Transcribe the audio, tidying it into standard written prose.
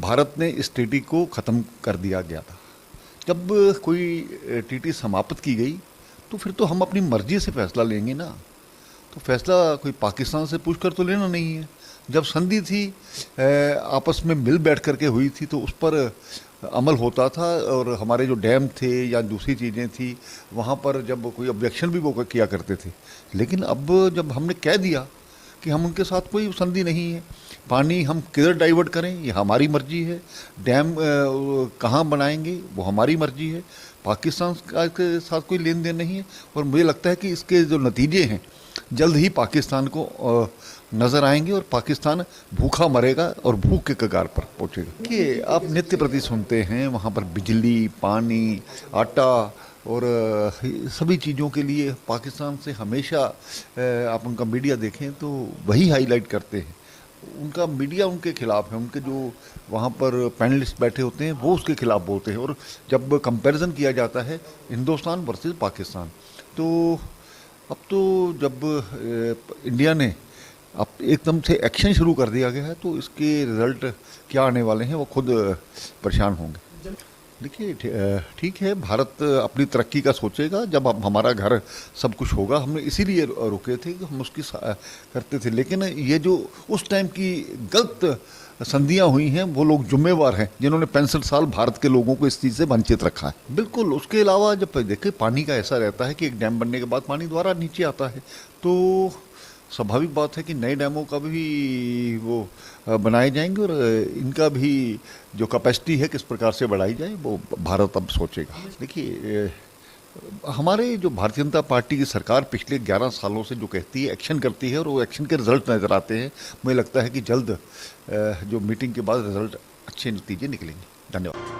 भारत ने इस टीटी को ख़त्म कर दिया गया था। जब कोई टीटी समाप्त की गई तो फिर तो हम अपनी मर्जी से फैसला लेंगे ना। तो फैसला कोई पाकिस्तान से पूछ कर तो लेना नहीं है। जब संधि थी आपस में मिल बैठ करके हुई थी तो उस पर अमल होता था, और हमारे जो डैम थे या दूसरी चीज़ें थी वहाँ पर जब कोई ऑब्जेक्शन भी वो किया करते थे। लेकिन अब जब हमने कह दिया कि हम उनके साथ कोई संधि नहीं है, पानी हम किधर डाइवर्ट करें ये हमारी मर्जी है, डैम कहाँ बनाएंगे वो हमारी मर्जी है, पाकिस्तान के साथ कोई लेन देन नहीं है। और मुझे लगता है कि इसके जो नतीजे हैं जल्द ही पाकिस्तान को नज़र आएंगे और पाकिस्तान भूखा मरेगा और भूख के कगार पर पहुंचेगा। कि आप नित्य प्रति सुनते हैं वहाँ पर बिजली, पानी, आटा और सभी चीज़ों के लिए पाकिस्तान से हमेशा आप उनका मीडिया देखें तो वही हाईलाइट करते हैं। उनका मीडिया उनके खिलाफ है, उनके जो वहाँ पर पैनलिस्ट बैठे होते हैं वो उसके खिलाफ बोलते हैं। और जब कंपैरिजन किया जाता है हिंदुस्तान वर्सेस पाकिस्तान, तो अब तो जब इंडिया ने अब एकदम से एक्शन शुरू कर दिया गया है तो इसके रिजल्ट क्या आने वाले हैं वो खुद परेशान होंगे। देखिए ठीक है, भारत अपनी तरक्की का सोचेगा जब अब हमारा घर सब कुछ होगा। हमने इसीलिए रुके थे कि हम उसकी करते थे। लेकिन ये जो उस टाइम की गलत संधियां हुई हैं वो लोग जिम्मेवार हैं जिन्होंने 65 साल भारत के लोगों को इस चीज़ से वंचित रखा है। बिल्कुल। उसके अलावा जब देखिए पानी का ऐसा रहता है कि एक डैम बनने के बाद पानी दोबारा नीचे आता है, तो स्वाभाविक बात है कि नए डैमों का भी वो बनाए जाएंगे, और इनका भी जो कैपेसिटी है किस प्रकार से बढ़ाई जाए वो भारत अब सोचेगा। देखिए हमारे जो भारतीय जनता पार्टी की सरकार पिछले 11 सालों से जो कहती है एक्शन करती है और वो एक्शन के रिजल्ट नज़र आते हैं। मुझे लगता है कि जल्द जो मीटिंग के बाद रिजल्ट अच्छे नतीजे निकलेंगे। धन्यवाद।